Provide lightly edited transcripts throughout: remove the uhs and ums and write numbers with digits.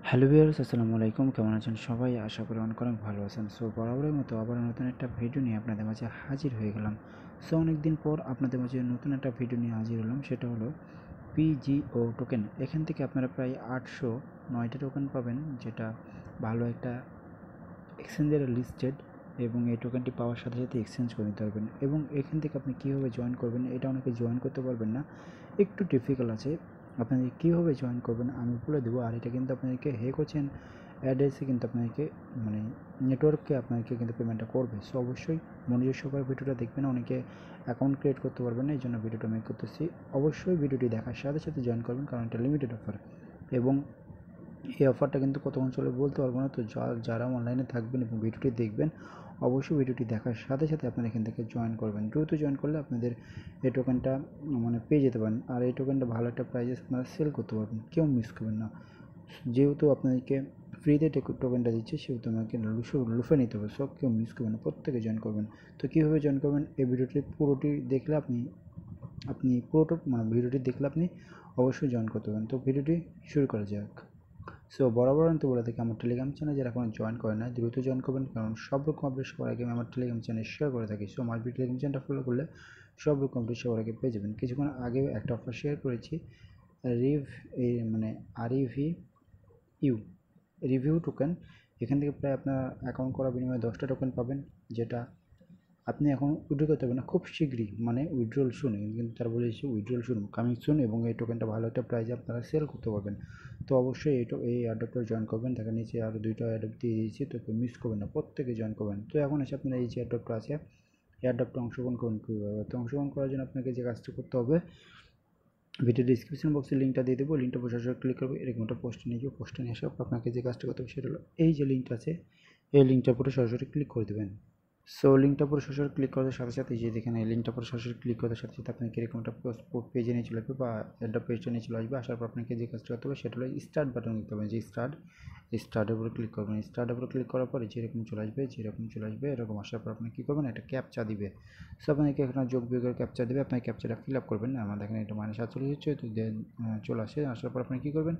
Hello viewers, আসসালামু আলাইকুম। কেমন আছেন সবাই? আশা করি অনেক ভালো আছেন। সো বরাবরের মতো আবার নতুন একটা ভিডিও নিয়ে আপনাদের মাঝে হাজির হয়ে গেলাম। সো অনেক দিন পর আপনাদের মাঝে নতুন একটা ভিডিও নিয়ে হাজির হলাম, সেটা হলো পিজিও টোকেন। এখান থেকে আপনারা প্রায় 809টা টোকেন পাবেন, যেটা ভালো একটা এক্সচেঞ্জের লিস্টেড, এবং এই টোকেনটি পাওয়ার সাথে সাথে এক্সচেঞ্জ করে নিতে পারবেন। এবং এখান থেকে আপনি কীভাবে জয়েন করবেন, এটা অনেকে জয়েন করতে পারবেন না, একটু ডিফিকাল্ট আছে। আপনাদের কীভাবে জয়েন করবেন আমি বলে দেবো। আর এটা কিন্তু আপনাদেরকে কোচেন অ্যাড্রেসে কিন্তু আপনাদেরকে মানে নেটওয়ার্ককে আপনাদেরকে কিন্তু পেমেন্টটা করবে। সো অবশ্যই মনোযোগ সহকারে ভিডিওটা দেখবেন। অনেকে অ্যাকাউন্ট ক্রিয়েট করতে পারবেন না, এই জন্য ভিডিওটা মেক করতেছি। অবশ্যই ভিডিওটি দেখার সাথে সাথে জয়েন করবেন, কারণ এটা লিমিটেড অফার। এবং এই অফারটা কিন্তু কতক্ষণ চলে বলতে পারবো না। তো যারা অনলাইনে থাকবেন এবং ভিডিওটি দেখবেন, অবশ্যই ভিডিওটি দেখার সাথে সাথে আপনারা এখান থেকে জয়েন করবেন। দ্রুত জয়েন করলে আপনাদের এই টোকেনটা পেয়ে যেতে পারেন। আর এই টোকেনটা ভালো একটা প্রাইজে আপনারা সেল করতে পারবেন, কেউ মিস করবেন না। যেহেতু আপনাদেরকে ফ্রিতে টোকেনটা দিচ্ছে, সেহেতু আমাকে লুফে নিতে হবে। সব কেউ মিস করবেন না, প্রত্যেকে জয়েন করবেন। তো কীভাবে জয়েন করবেন, এই ভিডিওটি পুরোটি দেখলে আপনি পুরোটা ভিডিওটি দেখলে আপনি অবশ্যই জয়েন করতে পারবেন। তো ভিডিওটি শুরু করা যাক। সো বরাবর আমি তো বলে থাকি, আমার টেলিগ্রাম চ্যানেল যারা এখনো জয়েন করে না, দ্রুত জয়েন করবেন, কারণ সব রকম আপডেট সবার আগে আমি আমার টেলিগ্রাম চ্যানেল শেয়ার করে থাকি। সো আমার টেলিগ্রাম চ্যানেলটা ফলো করলে সব রকম আপডেট সবার আগে পেয়ে যাবেন। কিছুক্ষণ আগে একটা অফার শেয়ার করেছি, রিভ আরইভি রিভিউ টোকেন। এখান থেকে প্রায় আপনার অ্যাকাউন্ট করা বিনিময়ে 10টা টোকেন পাবেন, যেটা আপনি এখন উইথড্র করতে পারবেন না, খুব শীঘ্রই, উইথড্রল শুন, কিন্তু তারা বলেছে উইথড্রল শুন কামিং শুন, এবং এই টোকেনটা ভালো একটা প্রাইজে আপনারা সেল করতে পারবেন। তো অবশ্যই এই অ্যাডপ্টটা জয়েন করবেন। দেখা নিচে আরও 2টা অ্যাডপ্ট দিয়ে দিয়েছি, তো কেউ মিস করবেন না, প্রত্যেকে জয়েন করবেন। তো এখন এসে আপনারা এই যে অ্যাডপ্টটা আছে, এই অ্যাডপ্টে অংশগ্রহণ করুন কীভাবে। তো অংশগ্রহণ করার জন্য আপনাকে যে কাজটা করতে হবে, ভিডিও ডিসক্রিপশন বক্সে লিঙ্কটা দিয়ে দেবো, লিঙ্কটা সরাসরি ক্লিক করবে, এরকম একটা পোস্টে নিয়ে যাবো। পোস্টে নিয়ে আসার পর আপনাকে যে কাজটা করতে হবে সেটা হলো, এই যে লিঙ্কটা আছে, এই লিঙ্কটার উপরে সরাসরি ক্লিক করে দেবেন। সো লিঙ্কটার উপরে সরাসরি ক্লিক করার সাথে সাথে, যে দেখেন এই লিঙ্কটার উপরে সরাসরি ক্লিক করার সাথে সাথে আপনাকে এরকম একটা পেজে নিয়ে চলে আসবে, বা একটা পেজটা নিয়ে চলে আসবে। আসার পর আপনাকে যে কাজটা করতে হবে সেটা হলো স্টার্ট বাটন দিতে হবে, যে স্টার্টের উপরে ক্লিক করবেন। স্টার্টের উপরে ক্লিক করার পরে যেরকম চলে আসবে, এরকম আসার পর আপনি কী করবেন, একটা ক্যাপচা দিবে। সো আপনাকে এখানে যোগ বিয়োগের ক্যাপচা দেবে, আপনার ক্যাপচাটা ফিল আপ করবেন। আমার দেখেন এটা -47 হচ্ছে, তো দেন চলে আসার পর আপনি কী করবেন,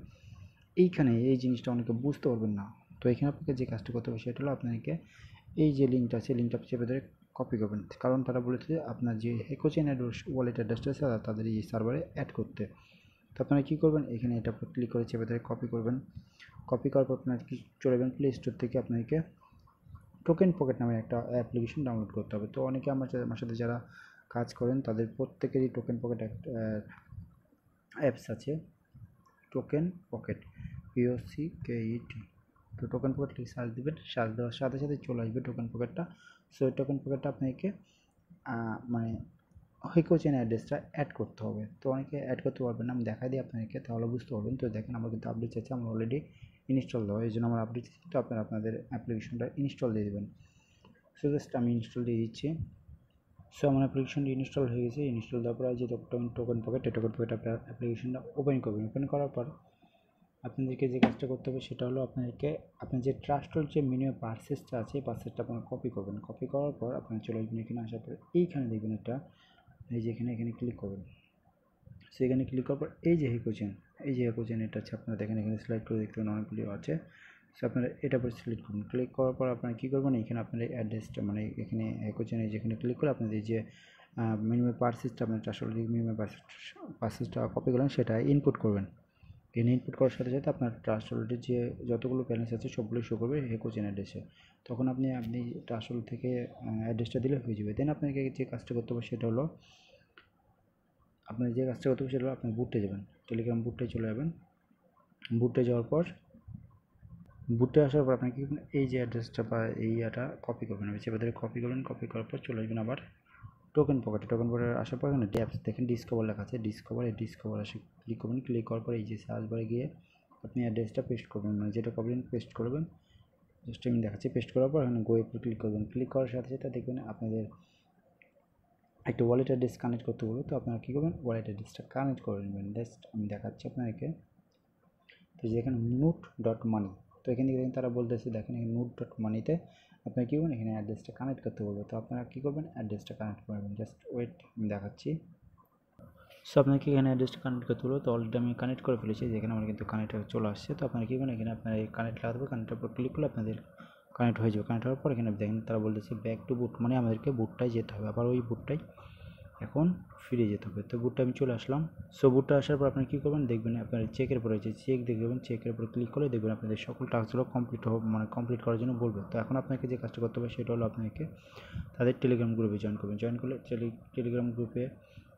এইখানে এই জিনিসটা অনেকে বুঝতে পারবেন না। তো এখানে আপনাকে যে কাজটা করতে হবে সেটা হলো, আপনাকে এই যে লিঙ্কটা আছে, লিঙ্কটা চেপে ধরে কপি করবেন, কারণ তারা বলেছে যে আপনার যে হেকোচেন ওয়ালেট অ্যাড্রেসটা আছে তাদের এই সার্ভারে অ্যাড করতে। তো আপনারা কী করবেন, এখানে এটা ক্লিক করে চেপে ধরে কপি করবেন। কপি করার পর আপনার কি চলে যাবেন প্লে স্টোর থেকে, আপনাকে টোকেন পকেট নামে একটা অ্যাপ্লিকেশন ডাউনলোড করতে হবে। তো অনেকে আমার সাথে যারা কাজ করেন তাদের প্রত্যেকেরই টোকেন পকেট অ্যাপস আছে, টোকেন পকেট, POCKET। তো টোকেন পকেট সার্চ দেবেন, সার্চ দেওয়ার সাথে সাথে চলে আসবে টোকেন পকেটটা। সো এই টোকেন পকেটটা আপনাকে হেকোচেন অ্যাড্রেসটা অ্যাড করতে হবে। তো অনেকে অ্যাড করতে পারবেন না, আমি দেখাই দিই আপনাদেরকে, তাহলে বুঝতে পারবেন। তো দেখেন আমার কিন্তু আপডেট চাইছে, আমার অলরেডি ইনস্টল দেওয়া, এই জন্য আমার আপডেট চাইছে। তো আপনারা আপনাদের অ্যাপ্লিকেশনটা ইনস্টল দিয়ে দেবেন। সো জাস্ট আমি ইনস্টল দিয়ে দিচ্ছি। সো আমার অ্যাপ্লিকেশনটি ইনস্টল হয়ে গেছে। ইনস্টল দেওয়ার পর যে টোকেন পকেট, এই টোকেন পকেট আপনার অ্যাপ্লিকেশনটা ওপেন করবেন। ওপেন করার পর আপনাদেরকে যে কাজটা করতে হবে সেটা হলো, আপনার যে ট্রাস্টের যে মিনিমাম পারচেসটা আছে, পারচেসটা আপনারা কপি করবেন। কপি করার পর আপনারা চলে আসবেন এখানে। আসার পরে এইখানে দেখবেন একটা, এই যে এখানে ক্লিক করবেন। সেখানে ক্লিক করার পর এই যে হেকোচেন এটা আছে, আপনারা দেখেন এখানে সিলেক্ট করে দেখতে পাবেন, অনেকগুলি আছে। সো আপনারা এটা পরে সিলেক্ট করুন। ক্লিক করার পর আপনারা কী করবেন, এখানে আপনার অ্যাড্রেসটা এখানে হেকোচেনে যেখানে ক্লিক করে আপনাদের যে মিনিমাম পারচেসটা, আপনার আসলে মিনিমাম পারচেসটা কপি করলেন সেটা ইনপুট করবেন। এখানে ইনপুট করার সাথে সাথে আপনার ট্রাস্ট ওয়ালেটের যে যতগুলো ব্যালেন্স আছে সবগুলো শো করবে হেকোচেন অ্যাড্রেসে। তখন আপনি ট্রাস্ট ওয়ালেট থেকে অ্যাড্রেসটা দিলে হয়ে যাবে। দেন আপনাকে যে কাজটা করতে হবে সেটা হলো, আপনি বুটে যাবেন, টেলিগ্রাম বুটে চলে যাবেন। বুটে যাওয়ার পর, বুটে আসার পর আপনি কি করবেন, এই যে অ্যাড্রেসটা বা এই ইয়েটা কপি করবেন, চেপে ধরে কপি করবেন। কপি করার পর চলে আসবেন আবার টোকেন পকেটে। টোকেন পকেটে আসার পর এখানে ট্যাবস দেখেন, ডিসকভার লেখা আছে, ডিসকভার আসে ক্লিক করবেন। ক্লিক করার পর এই যে সার্চ বারে গিয়ে আপনি অ্যাড্রেসটা পেস্ট করবেন, যেটা করবেন পেস্ট করবেন। জাস্ট আমি দেখাচ্ছি। পেস্ট করার পর এখানে গোয়ে ক্লিক করবেন। ক্লিক করার সাথে সাথে দেখবেন আপনাদের একটা ওয়ালেট অ্যাড্রেস কানেক্ট করতে বলবে। তো আপনারা কী করবেন, ওয়ালেট অ্যাড্রেসটা কানেক্ট করে নেবেন। জাস্ট আমি দেখাচ্ছি আপনাদেরকে। তো যেখানে নোট.মানি, তো এখানে দেখেন তারা বলতেছে, দেখেন এখানে নোট.মানিতে আপনারা কী করবেন, এখানে অ্যাড্রেসটা কানেক্ট করতে বলবে। তো আপনারা কী করবেন, অ্যাড্রেসটা কানেক্ট করবেন। জাস্ট ওয়েট, আমি দেখাচ্ছি। সো আপনাকে এখানে অ্যাড্রেসটা কানেক্ট করতে হলো। তো অলরেডি আমি কানেক্ট করে ফেলেছি, যেখানে আমার কিন্তু কানেক্ট চলে আসছে। তো আপনারা কী করবেন, এখানে আপনার এই কানেক্ট লাগাতে হবে, কানেক্টের উপর ক্লিক করলে আপনাদের কানেক্ট হয়ে যাবে। কানেক্ট হওয়ার পর এখানে দেখেন তারা বলতেছে ব্যাক টু বুট, মানে আমাদেরকে বুটটাই যেতে হবে, আবার ওই বুটটাই এখন ফিরে যেতে হবে। তো বুটটা আমি চলে আসলাম। সো বুটটা আসার পর আপনি কী করবেন, দেখবেন আপনার চেকের উপরে রয়েছে, চেক দেখবেন, চেকের উপরে ক্লিক করলে দেখবেন আপনাদের সকল টাস্কগুলো কমপ্লিট করার জন্য বলবে। তো এখন আপনাকে যে কাজটা করতে হবে সেটা হলো আপনাকে তাদের টেলিগ্রাম গ্রুপে জয়েন করবেন। জয়েন করলে টেলিগ্রাম গ্রুপে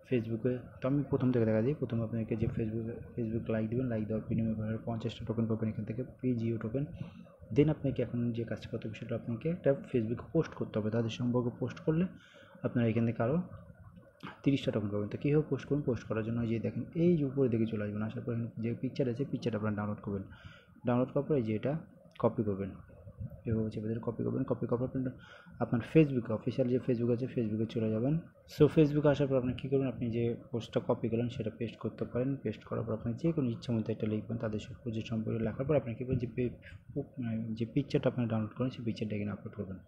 ফেসবুকে, তো আমি প্রথম থেকে দেখা দিই। প্রথমে আপনাকে যে ফেসবুক লাইক দেবেন, লাইক দেওয়ার বিনিময়ে 50টা টোকেন পাবেন এখান থেকে, পিজিও টোকেন। দেন আপনাকে এখন যে কাজটা করতে হবে সেটা আপনাকে একটা ফেসবুকে পোস্ট করতে হবে। তাদের সম্পর্কে পোস্ট করলে আপনারা এখান থেকে আরও 30টা টোকেন পাবেন। তো কীভাবে পোস্ট করবেন, পোস্ট করার জন্য যে দেখেন এই যে উপরে দিকে চলে আসবেন, আসার পর যে পিকচার আছে পিকচারটা আপনারা ডাউনলোড করবেন। ডাউনলোড করার পর এই যে এটা কপি করবেন, এভাবে চেপে ধরে কপি করবেন। কপি করার পর আপনার ফেসবুকে, অফিসিয়াল যে ফেসবুক আছে ফেসবুকে চলে যাবেন। সো ফেসবুকে আসার পর আপনি কী করবেন, আপনি যে পোস্টটা কপি করলেন সেটা পেস্ট করতে পারেন। পেস্ট করার পর আপনি যে কোনো ইচ্ছা মতো একটা লিখবেন, তাদের প্রজেক্ট সম্পর্কে লেখার পর আপনি কী করবেন, যে পিকচারটা আপনি ডাউনলোড করেন সেই পিকচারটা এখানে আপলোড করবেন।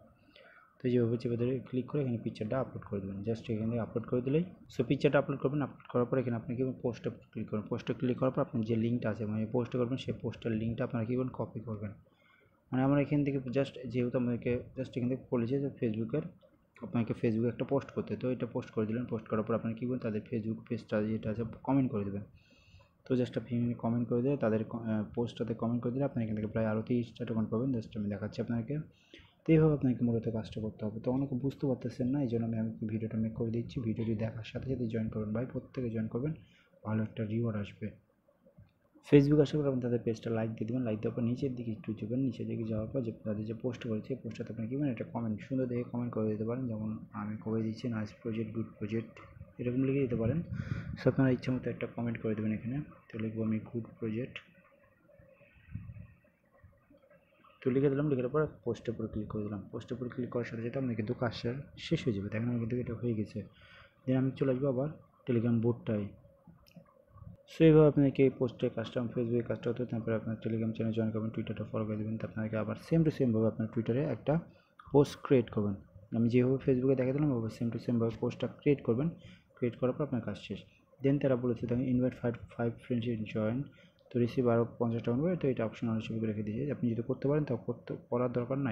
তো যেভাবে চেপে ধরে ক্লিক করে এখানে পিকচারটা আপলোড করে দেবেন, জাস্ট এখানে আপলোড করে দিলেই। সো পিকচারটা আপলোড করবেন। আপলোড করার পর এখানে আপনি কী করবেন, পোস্টে ক্লিক করবেন। পোস্টে ক্লিক করার পর আপনার যে লিঙ্কটা আছে, মানে পোস্টে করবেন, সেই পোস্টের লিঙ্কটা আপনারা কী করবেন, কপি করবেন। মানে আমরা এখান থেকে জাস্ট যেহেতু আমাদেরকে জাস্ট এখান থেকে বলেছে যে আপনাকে ফেসবুকে একটা পোস্ট করতে, তো এটা পোস্ট করে দিলেন। পোস্ট করার পর আপনি কী করবেন, তাদের ফেসবুক পেজটা যেটা আছে কমেন্ট করে দেবেন। তো জাস্ট আপনি কমেন্ট করে দিলে তাদের পোস্টটাতে কমেন্ট করে দিলে আপনি এখান থেকে প্রায় আরও 30টা টোকেন পাবেন। জাস্ট আমি দেখাচ্ছি আপনাকে। তো এইভাবে আপনাকে মূলত কাজটা করতে হবে। তো অনেকে বুঝতে পারতেছেন না, এই জন্য আমি ভিডিওটা মেক করে দিচ্ছি। ভিডিওটি দেখার সাথে সাথে জয়েন করবেন ভাই, প্রত্যেকে জয়েন করবেন, ভালো একটা রিওয়ার্ড আসবে। ফেসবুক আসার পর আপনি তাদের পেজটা লাইক দিয়ে দেবেন। লাইক দেওয়ার পর নিচের দিকে একটু যাবেন, নিচের দিকে যাওয়ার পর যে তাদের যে পোস্ট করেছে পোস্টটাতে আপনি কী করবেন, একটা কমেন্ট সুন্দর দেখে কমেন্ট করে দিতে পারেন। যেমন আমি করে দিচ্ছি নাইস প্রজেক্ট, গুড প্রজেক্ট, এরকম লিখে দিতে পারেন। সো আপনারা ইচ্ছা মতো একটা কমেন্ট করে দেবেন এখানে। তো লিখবো আমি গুড প্রজেক্ট, তো লিখে দিলাম। লিখার পর পোস্টের উপর ক্লিক করে দিলাম। পোস্টের উপর ক্লিক করার সাথে সাথে আপনার কিন্তু কাজটা শেষ হয়ে যাবে। দেখেন আমার কিন্তু এটা হয়ে গেছে। দেন আমি চলে আসবো আবার টেলিগ্রাম বোর্ডটায়। সো এইভাবে আপনাকে এই পোস্টের কাজটা, ফেসবুকে কাজটা হতো। তারপরে আপনার টেলিগ্রাম চ্যানেল জয়েন করবেন, টুইটারটা ফলো করে দেবেন। আপনাকে আবার সেম টু সেমভাবে আপনার টুইটারে একটা পোস্ট ক্রিয়েট করবেন। আমি যেভাবে ফেসবুকে দেখা দিলাম ওভাবে সেম টু সেমভাবে পোস্টটা ক্রিয়েট করবেন। ক্রিয়েট করার পর আপনার কাজ শেষ। দেন তারা বলেছে দেখেন ইনভাইট 5 ফ্রেন্ডস ইন জয়েন, তো রিসিভ আরও 50 টাকা নেবে। তো এটা অপশনাল হিসেবে রেখে দিয়েছে, আপনি যদি করতে পারেন তা করার দরকার না,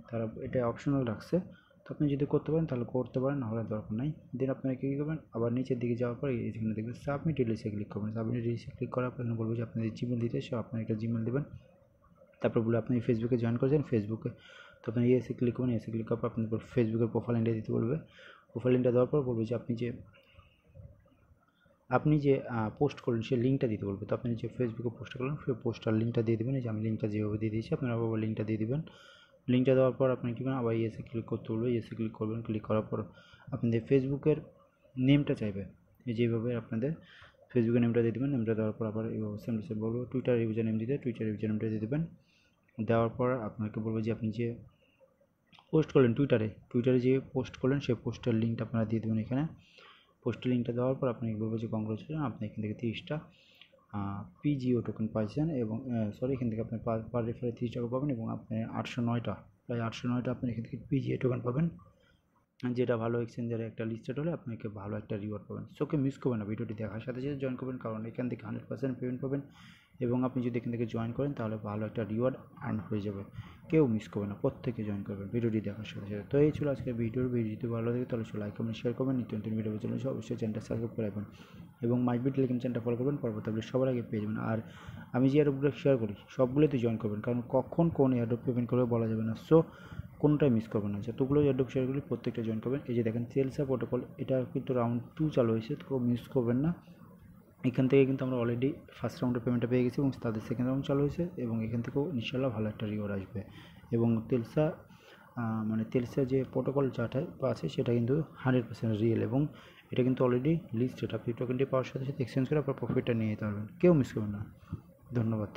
তারা এটা অপশনাল রাখছে। তো আপনি যদি করতে পারেন তাহলে করতে পারেন, না হলে দরকার নাই। দেন আপনারা কী করবেন, আবার নিচের দিকে যাওয়ার পর এখানে দেখবেন সাবমিট ডিটেলসে ক্লিক করবেন। সাবমিট ডিটেলসে ক্লিক করার পর এখানে বলবো যে আপনাদের জিমেল দিতে, সে আপনার একটা জিমেল দেবেন। তারপর বলে আপনি ফেসবুকে জয়েন করেছেন, ফেসবুকে তো আপনি এসে ক্লিক করবেন। এসে ক্লিক করার পর আপনার ফেসবুকের প্রোফাইল লিঙ্কটা দিতে বলবে। প্রোফাইল লিঙ্কটা দেওয়ার পর বলবে যে আপনি যে পোস্ট করলেন সেই লিঙ্কটা দিতে বলবে। তো আপনি যে ফেসবুকে পোস্ট করলেন সেই পোস্টার লিঙ্কটা দিয়ে দেবেন। এই যে আমি লিঙ্কটা যেভাবে দিয়ে দিয়েছি আপনারা আবার লিঙ্কটা দিয়ে দেবেন। লিঙ্কটা দেওয়ার পর আপনি কী করবেন, আবার ইয়েসে ক্লিক করতে বলবে। ইয়েসে ক্লিক করবেন। ক্লিক করার পর আপনাদের ফেসবুকের নেমটা চাইবে, যেভাবে আপনাদের ফেসবুকের নেমটা দিয়ে দেবেন। নেমটা দেওয়ার পর আবার সেম টু সেম বলবো টুইটার ইউজার নেম দিতে, টুইটার ইউজার নেমটা দিয়ে দেবেন। দেওয়ার পর আপনাকে বলবো যে আপনি যে পোস্ট করলেন টুইটারে যে পোস্ট করলেন সেই পোস্টের লিঙ্কটা আপনারা দিয়ে দেবেন এখানে। পোস্টের লিঙ্কটা দেওয়ার পর আপনাকে বলবো যে কংগ্রেচুলেশন, আপনি এখান থেকে 30টা পিজিও টোকেন পাইছেন। এবং এখান থেকে আপনি পার রেফারে 30 টাকা পাবেন এবং আপনি 809টা, প্রায় 809টা আপনি এখান থেকে পিজিও টোকেন পাবেন, যেটা ভালো এক্সচেঞ্জারে একটা লিস্টেড হলে আপনাকে ভালো একটা রিওয়ার্ড পাবেন। সোকে মিস করবেন না, ভিডিওটি দেখার সাথে সাথে জয়েন করবেন, কারণ এখান থেকে 100% পেমেন্ট পাবেন। এবং আপনি যদি এখান থেকে জয়েন করেন তাহলে ভালো একটা রিওয়ার্ড আর্ন হয়ে যাবে। কেউ মিস করবে না, প্রত্যেকে জয়েন করবেন ভিডিওটি দেখার সাথে সাথে। তো এই ছিল আজকের ভিডিও যদি ভালো লাগে তাহলে লাইক কমেন্ট শেয়ার করবেন। নিত্য নতুন ভিডিও চলে অবশ্যই চ্যানেলটা সাবস্ক্রাইব করে রাখবেন এবং মাইবিট টেলিগ্রাম চ্যানেলটা ফলো করবেন, পরবর্তী আপডেট সবার আগে পেয়ে যাবেন। আর আমি যে এয়ারড্রপগুলো শেয়ার করি সবগুলোতে জয়েন করবেন, কারণ কখন কোন এয়ারড্রপ পেমেন্ট করবে বলা যাবে না। সো কোনটাই মিস করবেন না, যতগুলো এয়ারড্রপ শেয়ার করি প্রত্যেকটা জয়েন করবেন। এই যে দেখেন সেলসা প্রোটোকল, এটা কিন্তু রাউন্ড 2 চালু হয়েছে, তো মিস করবেন না। এখান থেকে কিন্তু আমরা অলরেডি ফার্স্ট রাউন্ডের পেমেন্টটা পেয়ে গেছি এবং তাদের সেকেন্ড রাউন্ড চালু হয়েছে এবং এখান থেকেও ইনশাল্লাহ ভালো একটা রিওয়ার্ড আসবে। এবং তেলসা যে প্রোটোকল যাটা আছে সেটা কিন্তু 100% রিয়েল এবং এটা কিন্তু অলরেডি লিস্টেড। আপনি টোকেনটি পাওয়ার সাথে সাথে এক্সচেঞ্জ করে আপনার প্রফিটটা নিয়ে যেতে পারবেন, কেউ মিস করবেন না। ধন্যবাদ।